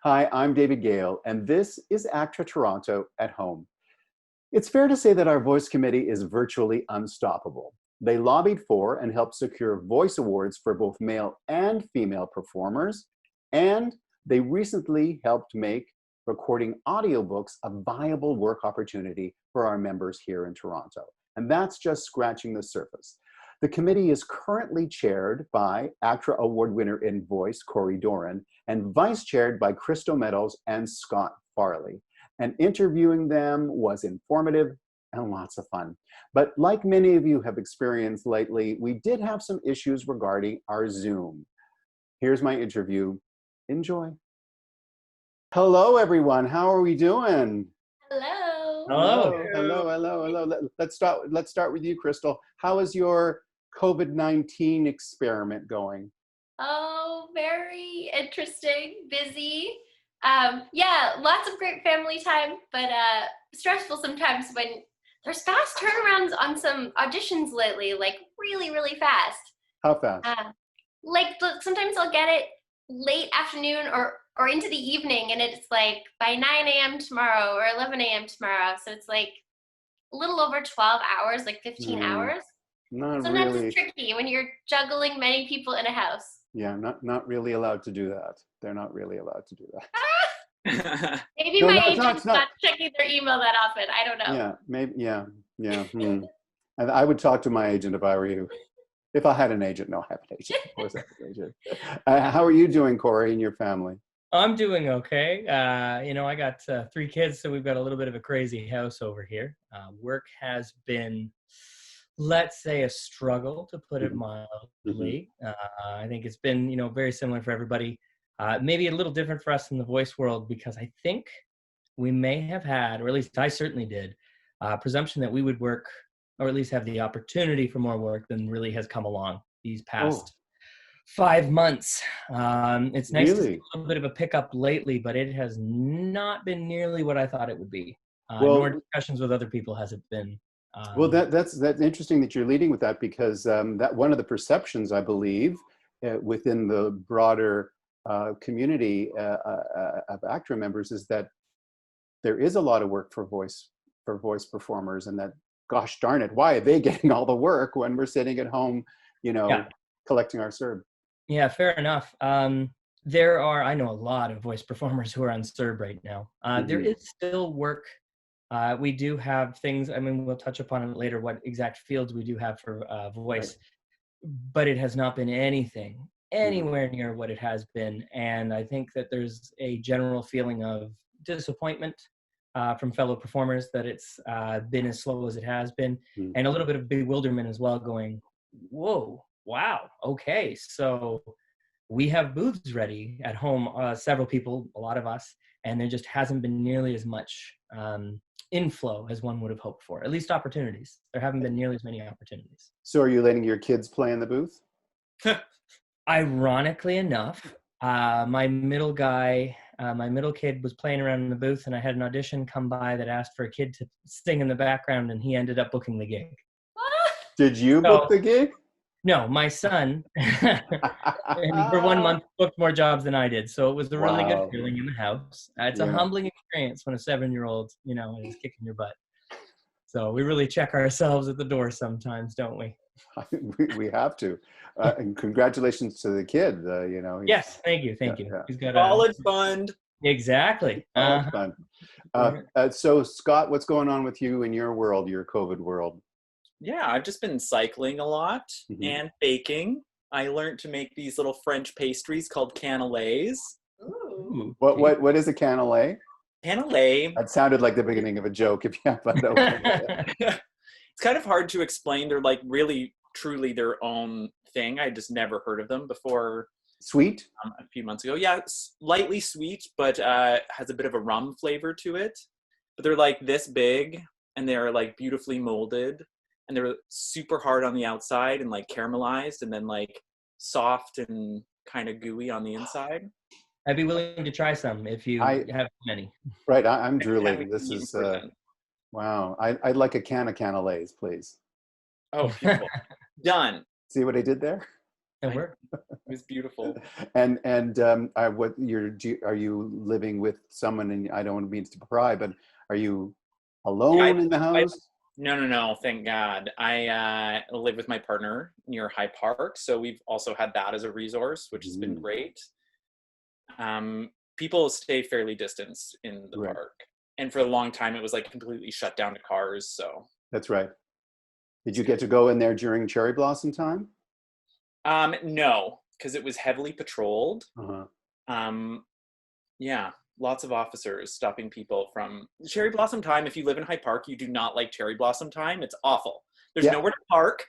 Hi, I'm David Gale, and this is ACTRAToronto at home. It's fair to say that our Voice Committee is virtually unstoppable. They lobbied for and helped secure Voice Awards for both male and female performers, and they recently helped make recording audiobooks a viable work opportunity for our members here in Toronto. And that's just scratching the surface. The committee is currently chaired by ACTRA Award winner in voice, Cory Doran, and vice chaired by Krystal Meadows and Scott Farley. And interviewing them was informative and lots of fun. But like many of you have experienced lately, we did have some issues regarding our Zoom. Here's my interview. Enjoy. Hello, everyone. How are we doing? Hello. Hello. Let's start with you, Krystal. How is your COVID-19 experiment going? Oh, very interesting, busy. Yeah, lots of great family time, but stressful sometimes when there's fast turnarounds on some auditions lately, like really, really fast. How fast? Sometimes I'll get it late afternoon or into the evening, and it's like by 9 a.m. tomorrow or 11 a.m. tomorrow. So it's like a little over 12 hours, like 15 hours. Sometimes Really. it's tricky when you're juggling many people in a house. Yeah, not really allowed to do that. They're not really allowed to do that. Maybe my agent's not checking their email that often. I don't know. Yeah, maybe. Yeah. And I would talk to my agent if I were you. If I had an agent. No, I have an agent. Of course I have an agent. How are you doing, Cory, and your family? I'm doing okay. I got 3 kids, so we've got a little bit of a crazy house over here. Work has been, let's say, a struggle, to put it mildly. I think it's been, very similar for everybody. Maybe a little different for us in the voice world, because I think we may have had, or at least I certainly did, presumption that we would work, or at least have the opportunity for more work than really has come along these past 5 months. It's nice to see a little bit of a pickup lately, but it has not been nearly what I thought it would be. Nor discussions with other people has it been. Well, that's interesting that you're leading with that, because that one of the perceptions, I believe, within the broader community of ACTRA members is that there is a lot of work for voice performers, and that, gosh darn it, why are they getting all the work when we're sitting at home, collecting our CERB? Yeah, fair enough. I know a lot of voice performers who are on CERB right now. There is still work. We do have things, we'll touch upon it later, what exact fields we do have for voice, but it has not been anything anywhere near what it has been. And I think that there's a general feeling of disappointment from fellow performers that it's been as slow as it has been, and a little bit of bewilderment as well, going, whoa, wow, okay, so we have booths ready at home, several people, a lot of us, and there just hasn't been nearly as much inflow as one would have hoped for, at least opportunities. There haven't been nearly as many opportunities. So are you letting your kids play in the booth? Ironically enough, my middle kid was playing around in the booth, and I had an audition come by that asked for a kid to sing in the background, and he ended up booking the gig. Did you book the gig? No, my son, and for 1 month, booked more jobs than I did. So it was a really good feeling in the house. It's a humbling experience when a 7-year-old, is kicking your butt. So we really check ourselves at the door sometimes, don't we? We have to. And congratulations to the kid. Yes, thank you. Yeah. He's got solid fund. Exactly. Fun. So Scott, what's going on with you in your world, your COVID world? Yeah, I've just been cycling a lot and baking. I learned to make these little French pastries called cannelés. Ooh. What is a cannelé? Cannelé. That sounded like the beginning of a joke. If you have that. It's kind of hard to explain. They're like really, truly their own thing. I just never heard of them before. Sweet? A few months ago. Yeah, lightly sweet, but has a bit of a rum flavor to it. But they're like this big, and they're like beautifully molded. And they're super hard on the outside and like caramelized, and then like soft and kind of gooey on the inside. I'd be willing to try some if you have many. Right, I'm drooling. This is, wow. I'd like a can of cannelés, please. Oh, beautiful. Done. See what I did there? It worked. It was beautiful. And are you living with someone? And I don't mean to pry, but are you alone in the house? No. Thank God. I live with my partner near High Park, so we've also had that as a resource, which has been great. People stay fairly distanced in the park, and for a long time it was like completely shut down to cars. So that's right. Did you get to go in there during cherry blossom time? No, because it was heavily patrolled. Yeah, lots of officers stopping people from cherry blossom time. If you live in High Park, you do not like cherry blossom time. It's awful. There's nowhere to park.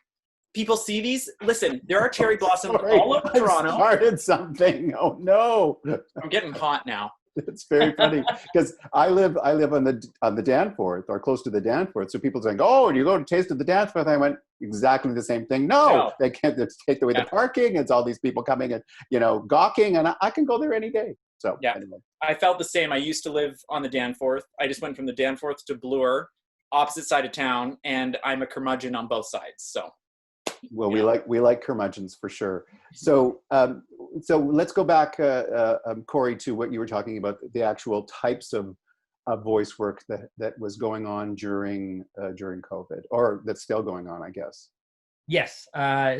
People see these. Listen, there are cherry blossoms all over Toronto. I started something. Oh no! I'm getting hot now. It's very funny because I live on the Danforth, or close to the Danforth. So people saying, "Oh, and you go to Taste of the Danforth?" I went exactly the same thing. No. They can't take away the parking. It's all these people coming and gawking, and I can go there any day. So anyway. I felt the same. I used to live on the Danforth. I just went from the Danforth to Bloor, opposite side of town, and I'm a curmudgeon on both sides. So. Well, we like curmudgeons for sure. So let's go back, Cory, to what you were talking about, the actual types of voice work that was going on during COVID, or that's still going on, I guess. Yes.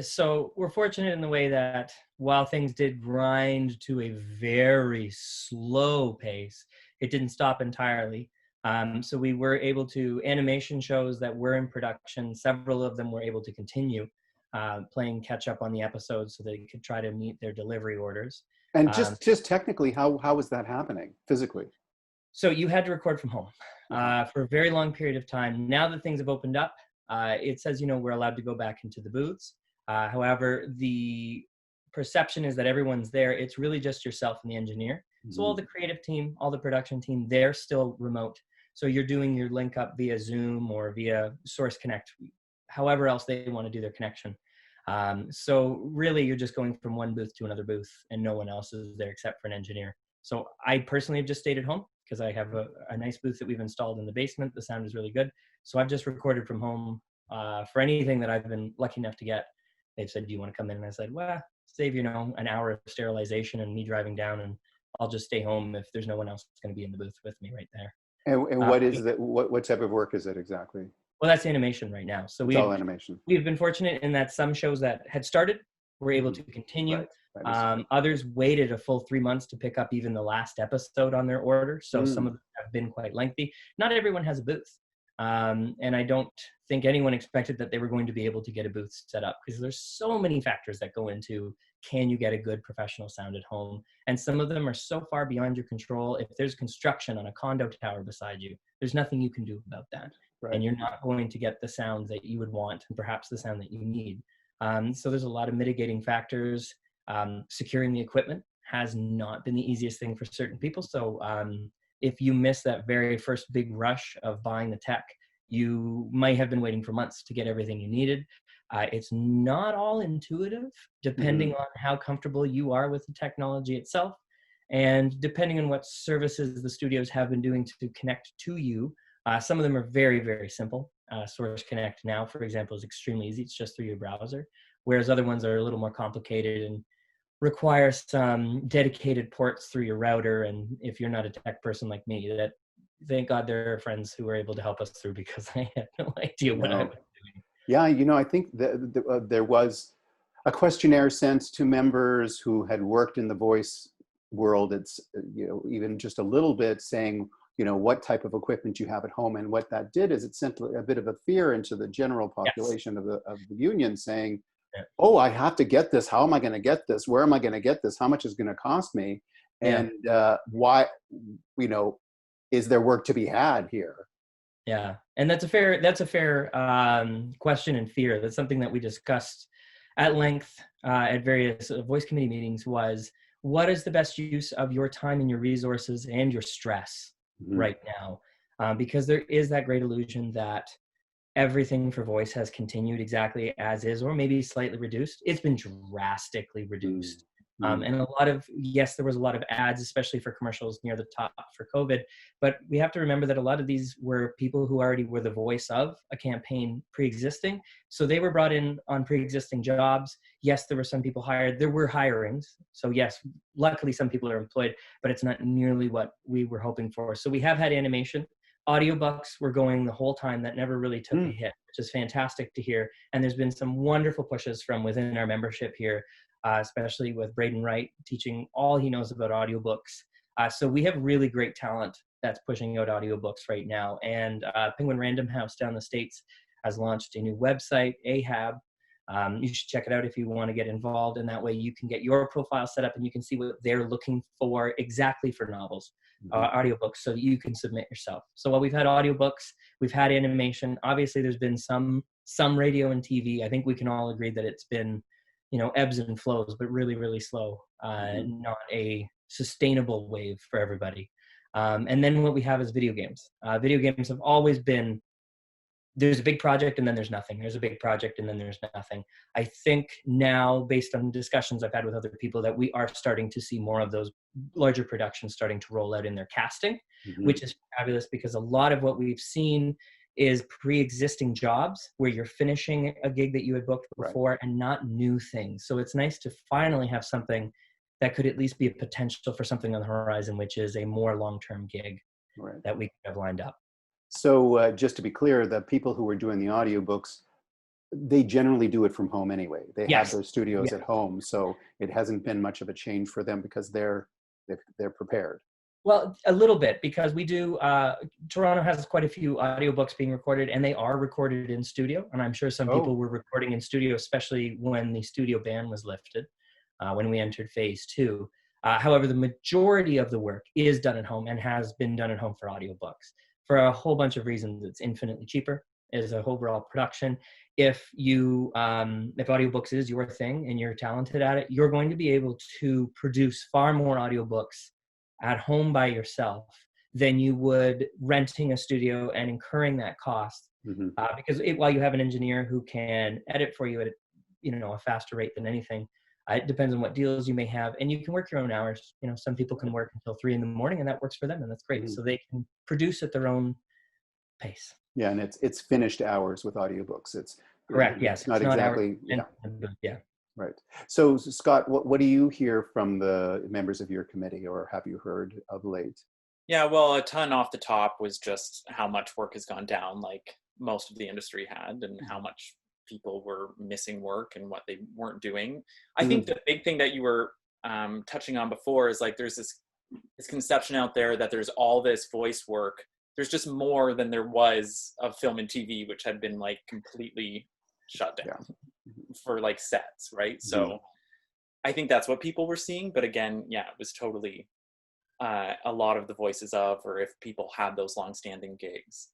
So we're fortunate in the way that while things did grind to a very slow pace, it didn't stop entirely. So we were able to, animation shows that were in production, several of them were able to continue playing catch up on the episodes so they could try to meet their delivery orders. And just technically, how was that happening physically? So you had to record from home for a very long period of time. Now that things have opened up, it says, we're allowed to go back into the booths. However, the perception is that everyone's there. It's really just yourself and the engineer. So all the creative team, all the production team, they're still remote. So you're doing your link up via Zoom or via Source Connect, however else they want to do their connection. So really you're just going from one booth to another booth and no one else is there except for an engineer. So I personally have just stayed at home because I have a nice booth that we've installed in the basement. The sound is really good. So I've just recorded from home for anything that I've been lucky enough to get. They've said, do you want to come in? And I said, well, save, an hour of sterilization and me driving down, and I'll just stay home if there's no one else going to be in the booth with me right there. And what is that? What type of work is it exactly? Well, that's animation right now. So all animation. We've been fortunate in that some shows that had started were able to continue. Right. Others waited a full 3 months to pick up even the last episode on their order. So some of them have been quite lengthy. Not everyone has a booth. And I don't think anyone expected that they were going to be able to get a booth set up because there's so many factors that go into, can you get a good professional sound at home? And some of them are so far beyond your control. If there's construction on a condo tower beside you, there's nothing you can do about that. Right. And you're not going to get the sound that you would want and perhaps the sound that you need. So there's a lot of mitigating factors. Securing the equipment has not been the easiest thing for certain people. So if you miss that very first big rush of buying the tech, you might have been waiting for months to get everything you needed. It's not all intuitive, depending on how comfortable you are with the technology itself. And depending on what services the studios have been doing to connect to you, some of them are very, very simple. Source Connect now, for example, is extremely easy. It's just through your browser, whereas other ones are a little more complicated and require some dedicated ports through your router. And if you're not a tech person like me, that thank God there are friends who are able to help us through because I had no idea what I was doing. Yeah, I think there was a questionnaire sent to members who had worked in the voice world. It's even just a little bit saying, what type of equipment you have at home. And what that did is it sent a bit of a fear into the general population of the union saying, oh, I have to get this. How am I going to get this? Where am I going to get this? How much is going to cost me? And why, is there work to be had here? Yeah. And that's a fair question and fear. That's something that we discussed at length at various voice committee meetings was, what is the best use of your time and your resources and your stress right now? Because there is that great illusion that everything for voice has continued exactly as is, or maybe slightly reduced. It's been drastically reduced. And a lot of, yes, there was a lot of ads, especially for commercials near the top for COVID. But we have to remember that a lot of these were people who already were the voice of a campaign pre-existing. So they were brought in on pre-existing jobs. Yes, there were some people hired. There were hirings. So yes, luckily some people are employed, but it's not nearly what we were hoping for. So we have had animation. Audiobooks were going the whole time. That never really took a hit, which is fantastic to hear. And there's been some wonderful pushes from within our membership here, especially with Braden Wright teaching all he knows about audiobooks. So we have really great talent that's pushing out audiobooks right now. And Penguin Random House down the States has launched a new website, Ahab. You should check it out if you want to get involved. And that way you can get your profile set up and you can see what they're looking for exactly for novels, audiobooks, so that you can submit yourself. So while we've had audiobooks, we've had animation. Obviously, there's been some radio and TV. I think we can all agree that it's been, ebbs and flows, but really, really slow, not a sustainable wave for everybody. And then what we have is video games. Video games have always been, there's a big project and then there's nothing. There's a big project and then there's nothing. I think now, based on discussions I've had with other people, that we are starting to see more of those larger productions starting to roll out in their casting, which is fabulous, because a lot of what we've seen is pre-existing jobs where you're finishing a gig that you had booked before and not new things. So it's nice to finally have something that could at least be a potential for something on the horizon, which is a more long-term gig that we have lined up. So just to be clear, the people who are doing the audiobooks, they generally do it from home anyway. They have their studios at home, so it hasn't been much of a change for them because they're prepared. Well, a little bit, because we do, Toronto has quite a few audiobooks being recorded, and they are recorded in studio. And I'm sure some people were recording in studio, especially when the studio ban was lifted, when we entered phase 2. However, the majority of the work is done at home and has been done at home for audiobooks for a whole bunch of reasons. It's infinitely cheaper as an overall production. If audiobooks is your thing and you're talented at it, you're going to be able to produce far more audiobooks at home by yourself than you would renting a studio and incurring that cost. Because while you have an engineer who can edit for you at a faster rate than anything, it depends on what deals you may have, and you can work your own hours. Some people can work until 3 a.m, and that works for them, and that's great. So they can produce at their own pace. Yeah, and it's finished hours with audiobooks. It's correct. Yes, it's not exactly. Yeah. Right. So Scott, what do you hear from the members of your committee, or have you heard of late? Yeah, well, a ton off the top was just how much work has gone down, like most of the industry had, and how much people were missing work and what they weren't doing. I think the big thing that you were touching on before is like there's this conception out there that there's all this voice work. There's just more than there was of film and TV, which had been like completely shut down for like sets, right? So I think that's what people were seeing. But again, it was totally a lot of the voices of, or if people had those long-standing gigs.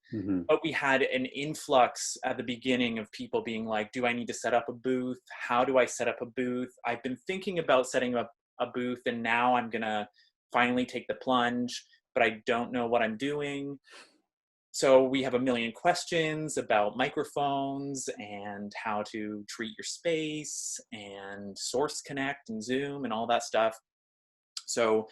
But we had an influx at the beginning of people being like, do I need to set up a booth? How do I set up a booth? I've been thinking about setting up a booth, and now I'm gonna finally take the plunge, but I don't know what I'm doing. So we have a million questions about microphones and how to treat your space and Source Connect and Zoom and all that stuff. So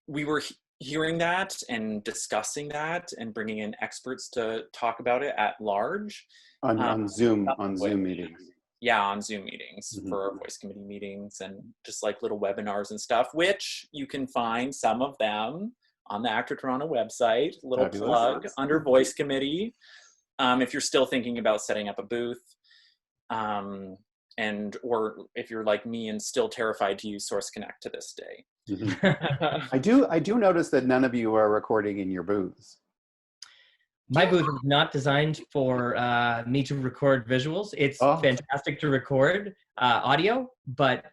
we were hearing that and discussing that and bringing in experts to talk about it at large. On Zoom meetings. Yeah, on Zoom meetings for our voice committee meetings, and just like little webinars and stuff, which you can find some of them on the ACTRAToronto website. Little plug under voice committee. If you're still thinking about setting up a booth, or if you're like me and still terrified to use Source Connect to this day. I do notice that none of you are recording in your booths. My booth is not designed for me to record visuals. It's fantastic to record audio, but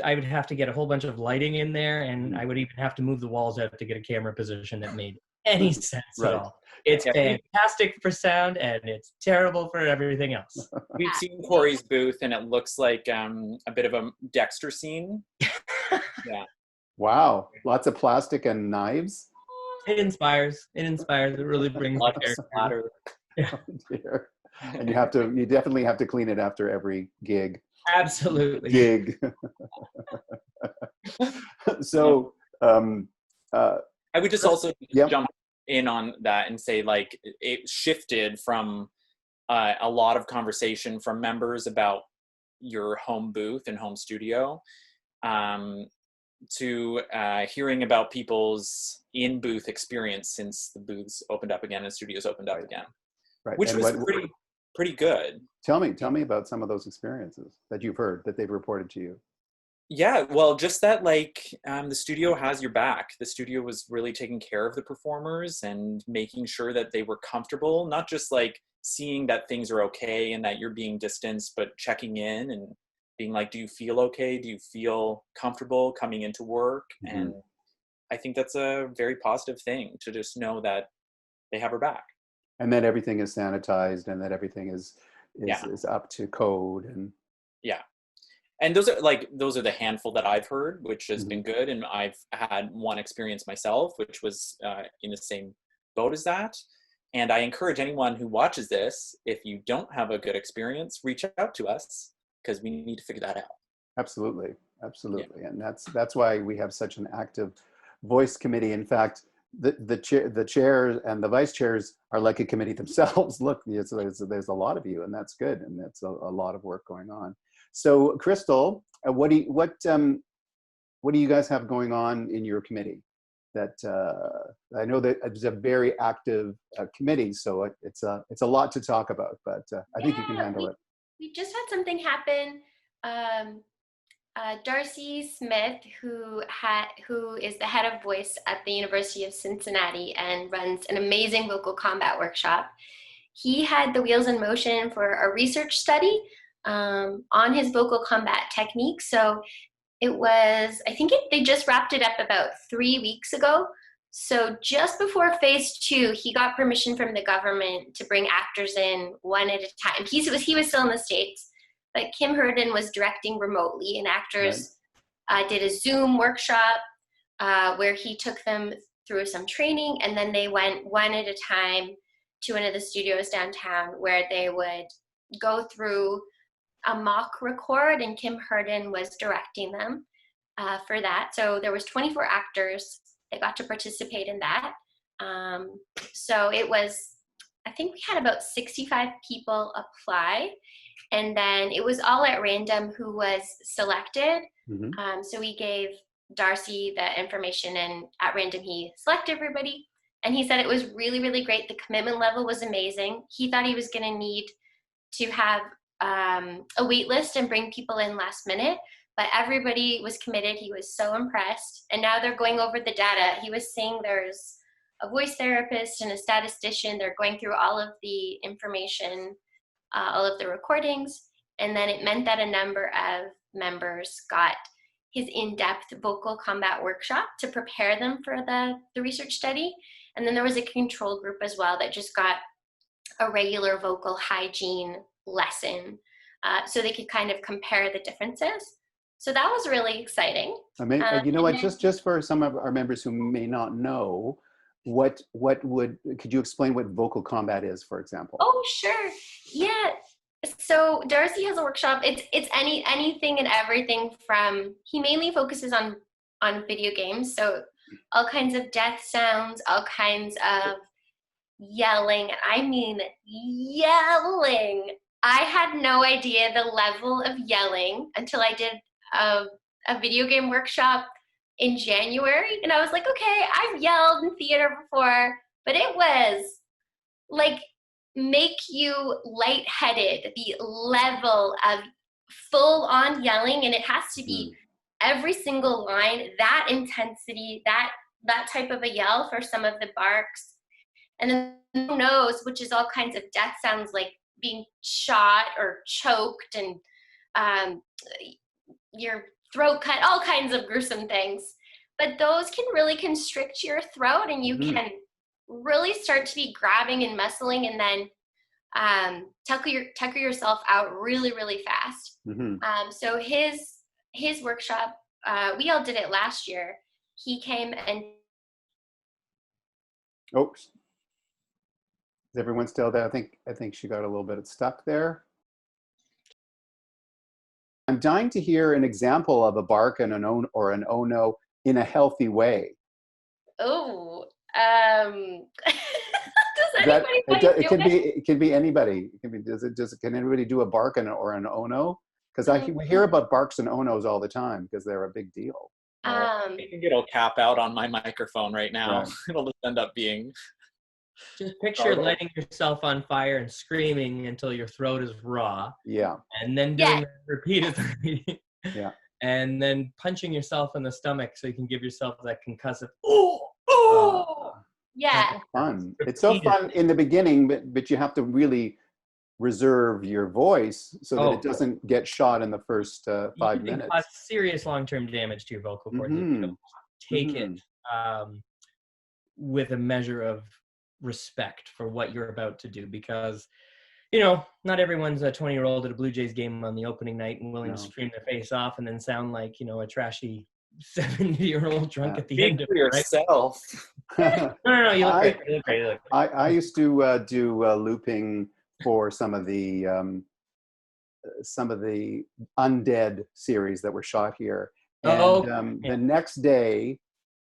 I would have to get a whole bunch of lighting in there, and I would even have to move the walls out to get a camera position that made any sense at all. It's fantastic for sound, and it's terrible for everything else. We've seen Cory's booth, and it looks like a bit of a Dexter scene. Wow, lots of plastic and knives. It inspires. It really brings the character. Oh dear. And you definitely have to clean it after every gig. Absolutely. gig. So, I would just also Yep. jump in on that and say, like, it shifted from a lot of conversation from members about your home booth and home studio to hearing about people's in-booth experience since the booths opened up again and studios opened up again, right. which And was pretty good. Tell me about some of those experiences that you've heard that they've reported to you. Yeah, well, just that, like, the studio has your back. The studio was really taking care of the performers and making sure that they were comfortable, not just like seeing that things are okay and that you're being distanced, but checking in and being like, do you feel okay? Do you feel comfortable coming into work? Mm-hmm. And I think that's a very positive thing, to just know that they have her back. And that everything is sanitized and that everything is Yeah. up to code. And Yeah. And those are the handful that I've heard, which has Mm-hmm. been good. And I've had one experience myself, which was in the same boat as that. And I encourage anyone who watches this, if you don't have a good experience, reach out to us, because we need to figure that out. Absolutely. Yeah. And that's why we have such an active voice committee. In fact, the chair and the vice chairs are like a committee themselves. Look, there's a lot of you, and that's good, and that's a lot of work going on. So, Krystal, what do you guys have going on in your committee? That I know that it's a very active committee, so it's a lot to talk about. But I think you can handle it. We just had something happen. Darcy Smith, who is the head of voice at the University of Cincinnati and runs an amazing vocal combat workshop. He had the wheels in motion for a research study on his vocal combat technique. So I think they just wrapped it up about 3 weeks ago. So just before phase 2, he got permission from the government to bring actors in one at a time. He was still in the States, but Kim Herden was directing remotely, and actors did a Zoom workshop where he took them through some training, and then they went one at a time to one of the studios downtown where they would go through a mock record, and Kim Herden was directing them for that. So there was 24 actors that got to participate in that. So it was, I think we had about 65 people apply, and then it was all at random who was selected. Mm-hmm. So we gave Darcy the information, and at random he selected everybody. And he said it was really, really great. The commitment level was amazing. He thought he was going to need to have a wait list and bring people in last minute, but everybody was committed. He was so impressed. And now they're going over the data. He was saying there's a voice therapist and a statistician. They're going through all of the information, all of the recordings. And then it meant that a number of members got his in-depth vocal combat workshop to prepare them for the research study. And then there was a control group as well that just got a regular vocal hygiene lesson so they could kind of compare the differences. So that was really exciting. I mean, you know what, just for some of our members who may not know, could you explain what vocal combat is, for example? Oh, sure. Yeah. So Darcy has a workshop. It's anything and everything he mainly focuses on video games. So all kinds of death sounds, all kinds of yelling. I mean, yelling. I had no idea the level of yelling until I did a video game workshop in January. And I was like, okay, I've yelled in theater before, but it was like make you lightheaded, the level of full on yelling. And it has to be every single line, that intensity, that type of a yell for some of the barks. And then the nose, which is all kinds of death sounds like being shot or choked and your throat cut, all kinds of gruesome things. But those can really constrict your throat, and you can really start to be grabbing and muscling, and then tucker yourself out really, really fast. So his workshop, we all did it last year. He came and Oops. Is everyone still there? I think she got a little bit stuck there. I'm dying to hear an example of a bark and an or an oh no in a healthy way. Oh, does That anybody it, want to it do can it? be it can be anybody. It can be can anybody do a bark and or an oh no? Because we hear about barks and oh no's all the time because they're a big deal. I think it'll cap out on my microphone right now. Right. It'll just end up being. Just picture lighting yourself on fire and screaming until your throat is raw. Yeah. And then doing that repeatedly. Yeah. And then punching yourself in the stomach so you can give yourself that concussive, Yeah. Fun. It's so fun in the beginning, but you have to really reserve your voice so that it doesn't get shot in the first 5 minutes. You can cause serious long-term damage to your vocal cords if you don't take it with a measure of respect for what you're about to do, because not everyone's a 20-year-old at a Blue Jays game on the opening night and willing to scream their face off and then sound like a trashy 70-year-old drunk at the end of it. Yourself. No, you look great. You look great. I used to do looping for some of the Undead series that were shot here, and the next day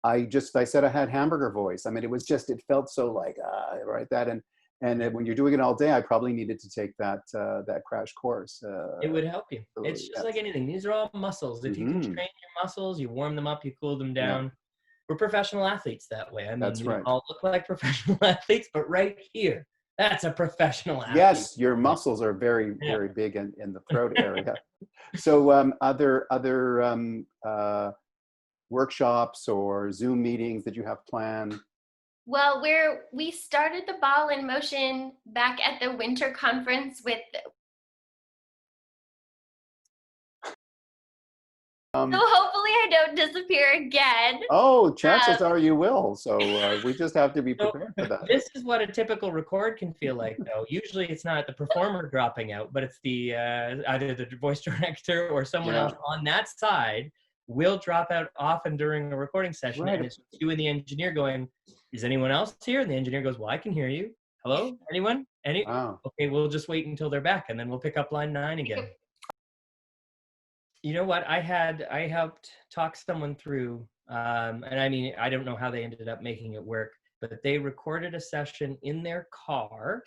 I said I had hamburger voice. I mean, it felt so like that, and when you're doing it all day, I probably needed to take that crash course. It would help you. It's just like anything. These are all muscles. If you can train your muscles, you warm them up, you cool them down. Yeah. We're professional athletes that way. I mean, that's right. We all look like professional athletes, but right here, that's a professional athlete. Yes, your muscles are very, very big in the throat area. So other workshops or Zoom meetings that you have planned? Well, we started the ball in motion back at the winter conference with so hopefully I don't disappear again. Oh, chances are you will. So we just have to be prepared for that. This is what a typical record can feel like, though. Usually it's not the performer dropping out, but it's the either the voice director or someone else on that side will drop out often during a recording session. Right. And it's you and the engineer going, is anyone else here? And the engineer goes, well, I can hear you. Hello? Anyone? Wow. Okay, we'll just wait until they're back, and then we'll pick up line 9 again. You know what? I helped talk someone through, and I mean, I don't know how they ended up making it work, but they recorded a session in their car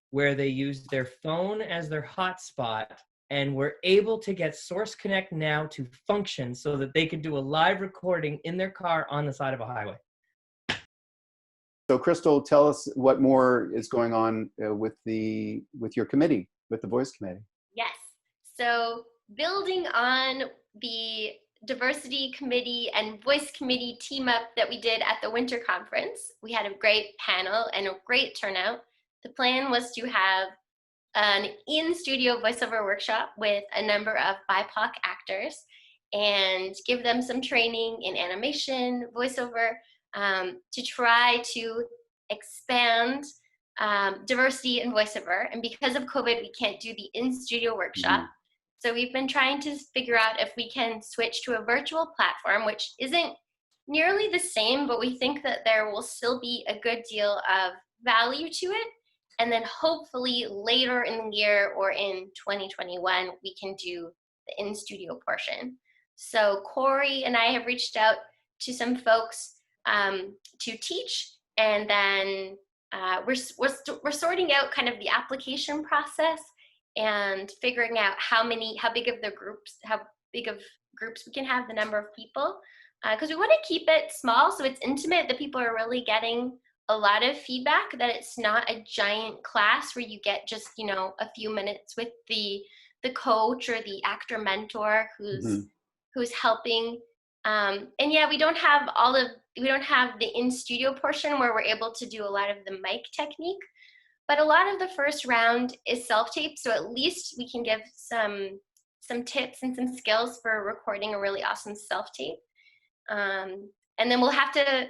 where they used their phone as their hotspot and were able to get Source Connect Now to function so that they could do a live recording in their car on the side of a highway. So Krystal, tell us what more is going on with your committee, with the Voice Committee. Yes. So building on the diversity committee and voice committee team up that we did at the winter conference, we had a great panel and a great turnout. The plan was to have an in-studio voiceover workshop with a number of BIPOC actors and give them some training in animation, voiceover, to try to expand diversity in voiceover. And because of COVID, we can't do the in-studio workshop. So we've been trying to figure out if we can switch to a virtual platform, which isn't nearly the same, but we think that there will still be a good deal of value to it. And then hopefully later in the year or in 2021, we can do the in-studio portion. So Cory and I have reached out to some folks to teach, and then we're sorting out kind of the application process and figuring out how big of groups we can have, the number of people, because we want to keep it small so it's intimate, that people are really getting a lot of feedback, that it's not a giant class where you get just a few minutes with the coach or the actor mentor who's helping. And yeah, we don't have the in-studio portion where we're able to do a lot of the mic technique, but a lot of the first round is self-tape, so at least we can give some tips and some skills for recording a really awesome self-tape. And then we'll have to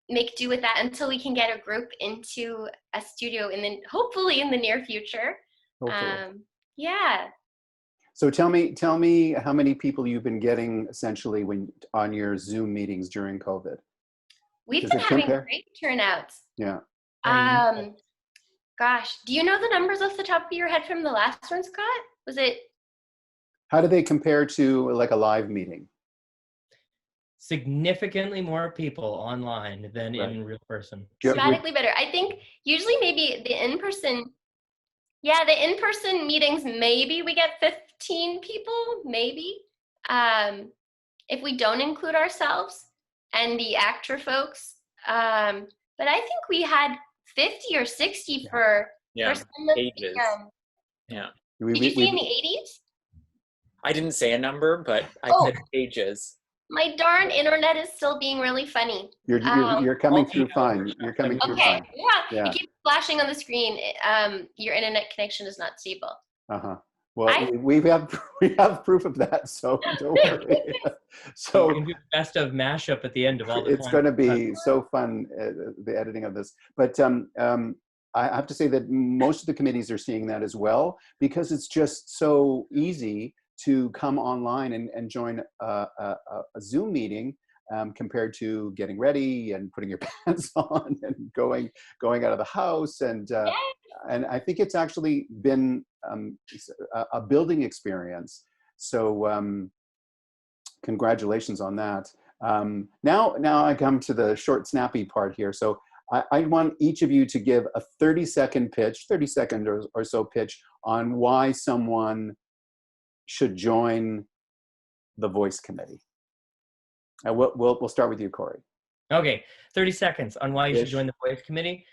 make do with that until we can get a group into a studio, and then hopefully in the near future. Yeah. So tell me how many people you've been getting essentially on your Zoom meetings during COVID. We've been having great turnouts. Yeah. Gosh, do you know the numbers off the top of your head from the last one, Scott? Was it? How do they compare to like a live meeting? Significantly more people online than Right. in real person. Do you- Dramatically better. I think usually maybe the in-person meetings, maybe we get 15 people, maybe. If we don't include ourselves and the ACTRA folks. But I think we had 50 or 60 for some of Ages. the, Yeah. did you say in the 80s? I didn't say a number, but I said ages. My darn internet is still being really funny. You're coming through fine. You're coming through Okay, fine. yeah, it keeps flashing on the screen. Your internet connection is not stable. Uh-huh. Well, we have proof of that, so don't worry. So we can do the best of mashup at the end of all the it's going to be so fun, the editing of this. But I have to say that most of the committees are seeing that as well, because it's just so easy to come online and join a Zoom meeting compared to getting ready and putting your pants on and going out of the house. And I think it's actually been a building experience. So congratulations on that. Now I come to the short, snappy part here. So I want each of you to give a 30-second pitch, 30-second or so pitch on why someone should join the Voice Committee. We'll start with you, Cory. Okay, 30 seconds on why you should join the Voice Committee.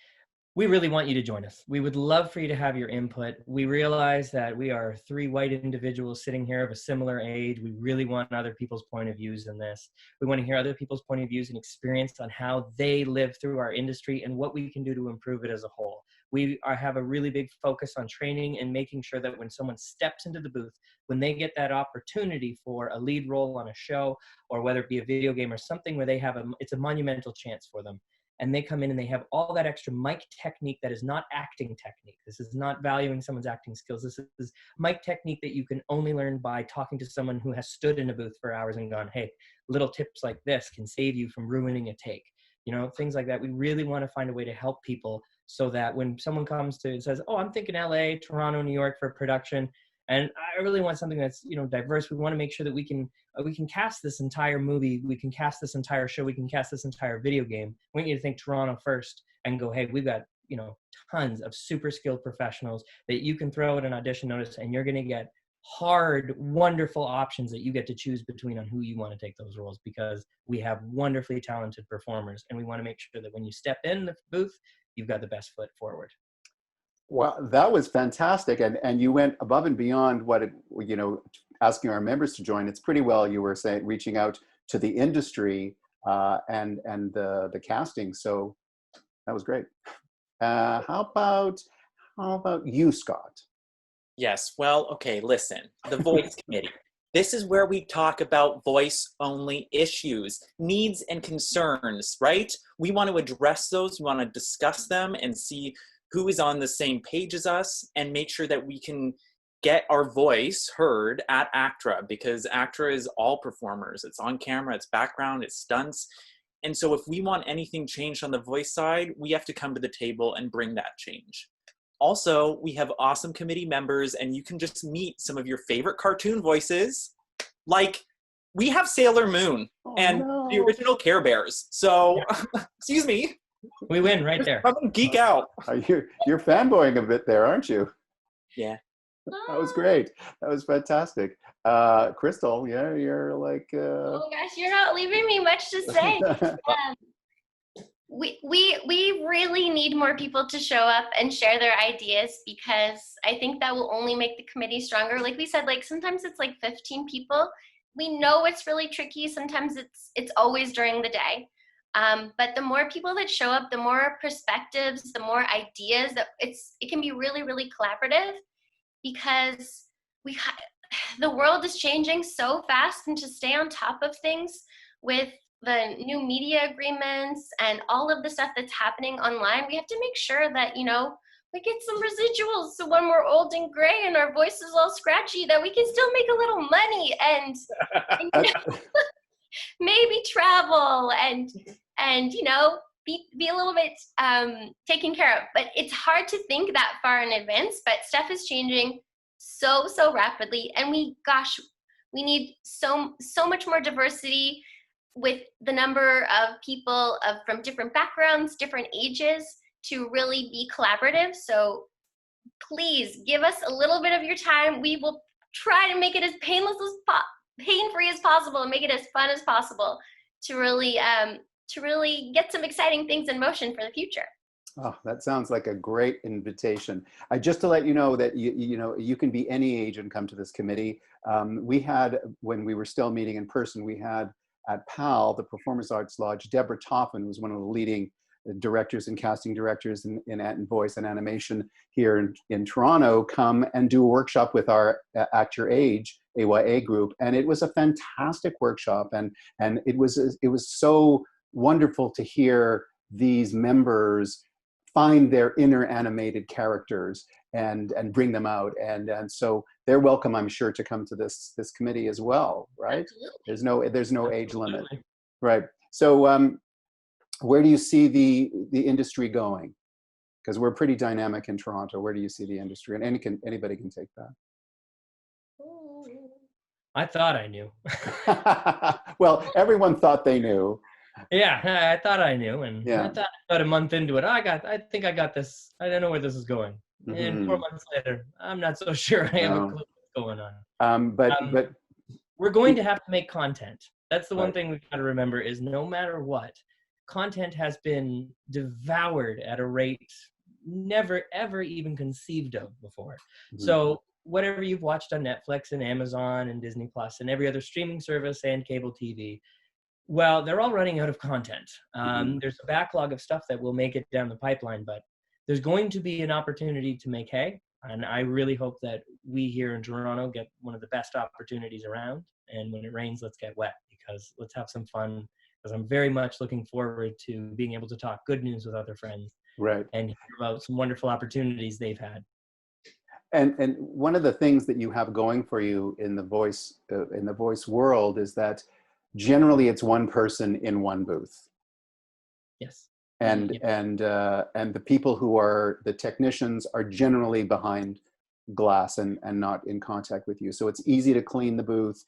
We really want you to join us. We would love for you to have your input. We realize that we are 3 white individuals sitting here of a similar age. We really want other people's point of views in this. We want to hear other people's point of views and experience on how they live through our industry and what we can do to improve it as a whole. We have a really big focus on training and making sure that when someone steps into the booth, when they get that opportunity for a lead role on a show, or whether it be a video game or something where they have it's a monumental chance for them. And they come in and they have all that extra mic technique that is not acting technique. This is not valuing someone's acting skills. This is mic technique that you can only learn by talking to someone who has stood in a booth for hours and gone, hey, little tips like this can save you from ruining a take. You know, things like that. We really want to find a way to help people so that when someone comes to and says, oh, I'm thinking LA, Toronto, New York for production, and I really want something that's, you know, diverse. We want to make sure that we can cast this entire movie, we can cast this entire show, we can cast this entire video game. We want you to think Toronto first and go, hey, we've got, you know, tons of super skilled professionals that you can throw at an audition notice, and you're going to get hard, wonderful options that you get to choose between on who you want to take those roles, because we have wonderfully talented performers, and we want to make sure that when you step in the booth, you've got the best foot forward. Well, that was fantastic, and you went above and beyond what asking our members to join. It's pretty well, you were saying, reaching out to the industry and the casting. So that was great. How about you, Scott? Yes. Well, okay. Listen, the Voice Committee. This is where we talk about voice-only issues, needs and concerns, right? We want to address those. We want to discuss them and see who is on the same page as us and make sure that we can get our voice heard at ACTRA, because ACTRA is all performers. It's on camera, it's background, it's stunts. And so if we want anything changed on the voice side, we have to come to the table and bring that change. Also, we have awesome committee members, and you can just meet some of your favorite cartoon voices. Like, we have Sailor Moon the original Care Bears. So, excuse me. We win right there. I'm gonna geek out. You're fanboying a bit there, aren't you? Yeah. That was great. That was fantastic. Krystal, yeah, you're like... Oh gosh, you're not leaving me much to say. We really need more people to show up and share their ideas, because I think that will only make the committee stronger. Like we said, like sometimes it's like 15 people. We know it's really tricky. Sometimes it's always during the day. But the more people that show up, the more perspectives, the more ideas, that it can be really, really collaborative, because the world is changing so fast, and to stay on top of things with the new media agreements and all of the stuff that's happening online, we have to make sure that, you know, we get some residuals, so when we're old and gray and our voice is all scratchy, that we can still make a little money and you know, maybe travel and you know, be a little bit taken care of. But it's hard to think that far in advance, but stuff is changing so rapidly, and we need so much more diversity with the number of people from different backgrounds, different ages, to really be collaborative. So please give us a little bit of your time. We will try to make it as pain-free as possible and make it as fun as possible to really get some exciting things in motion for the future. Oh, that sounds like a great invitation. Just to let you know that you can be any age and come to this committee. We had, when we were still meeting in person, we had at PAL, the Performance Arts Lodge, Deborah Toffin, who's one of the leading directors and casting directors in voice and animation here in Toronto, come and do a workshop with our At Your Age AYA group, and it was a fantastic workshop, and it was so wonderful to hear these members find their inner animated characters and bring them out, and so they're welcome, I'm sure, to come to this committee as well, right? Absolutely. There's no age limit, right? So where do you see the industry going? Because we're pretty dynamic in Toronto. Where do you see the industry? And anybody can take that. I thought I knew. Well, everyone thought they knew. Yeah, I thought I knew, and Yeah. I thought about a month into it, I think I got this. I don't know where this is going. And 4 months later, I'm not so sure I have a clue what's going on. But we're going to have to make content. That's the one Right. thing we've got to remember is no matter what, content has been devoured at a rate never, ever even conceived of before. So whatever you've watched on Netflix and Amazon and Disney Plus and every other streaming service and cable TV, well, they're all running out of content. There's a backlog of stuff that will make it down the pipeline, but there's going to be an opportunity to make hay. And I really hope that we here in Toronto get one of the best opportunities around. And when it rains, let's get wet, because let's have some fun. Because I'm very much looking forward to being able to talk good news with other friends, right. and hear about some wonderful opportunities they've had. And one of the things that you have going for you in the voice world is that generally it's one person in one booth. Yes. And the people who are the technicians are generally behind glass and not in contact with you. So it's easier to clean the booth.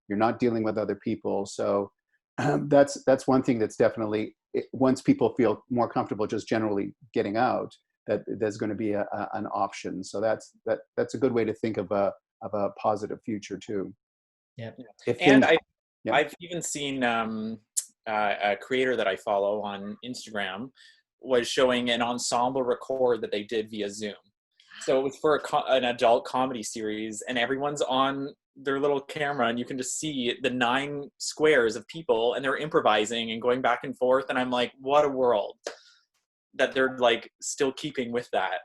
You're not dealing with other people. So that's one thing that's definitely, once people feel more comfortable just generally getting out, that there's going to be an option. So that's a good way to think of a positive future too. Yeah. I've even seen a creator that I follow on Instagram was showing an ensemble record that they did via Zoom. So it was for an adult comedy series, and everyone's on their little camera, and you can just see the 9 squares of people, and they're improvising and going back and forth. And I'm like, what a world that they're like still keeping with that.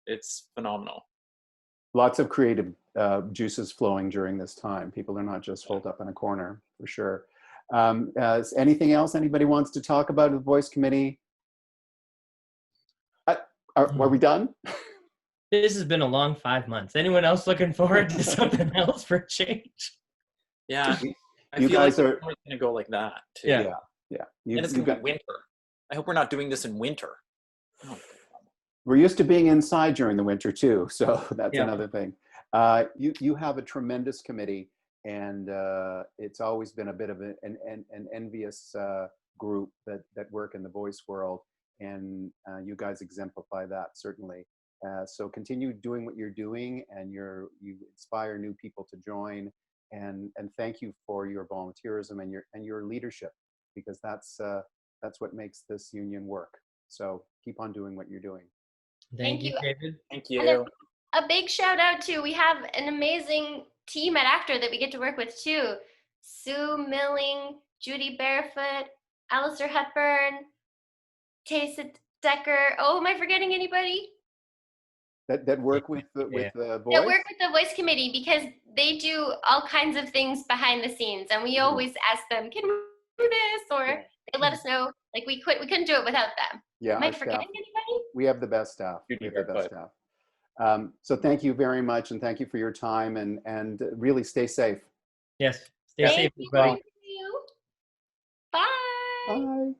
It's phenomenal. Lots of creative juices flowing during this time. People are not just holed up in a corner, for sure. Anything else anybody wants to talk about the voice committee? Are we done? This has been a long 5 months. Anyone else looking forward to something else for change? Yeah. I You feel guys like are going to go like that too. Yeah. Yeah. And it's going to be winter. I hope we're not doing this in winter. Oh. We're used to being inside during the winter too, so that's another thing. You have a tremendous committee, and it's always been a bit of an envious group that work in the voice world, and you guys exemplify that certainly. So continue doing what you're doing, and you inspire new people to join, and thank you for your volunteerism and your leadership, because that's what makes this union work. So keep on doing what you're doing. Thank you, David. Thank you. And a big shout out to, we have an amazing team at ACTRA that we get to work with too. Sue Milling, Judy Barefoot, Alistair Hepburn, Taysa Decker. Oh, am I forgetting anybody? That work with the voice? That work with the voice committee, because they do all kinds of things behind the scenes, and we always ask them, can we do this? Or they let us know. Like we couldn't do it without them. Yeah, am I forgetting anybody? We have the best staff. So thank you very much, and thank you for your time, and really stay safe. Yes, stay safe, everybody. Bye. Bye.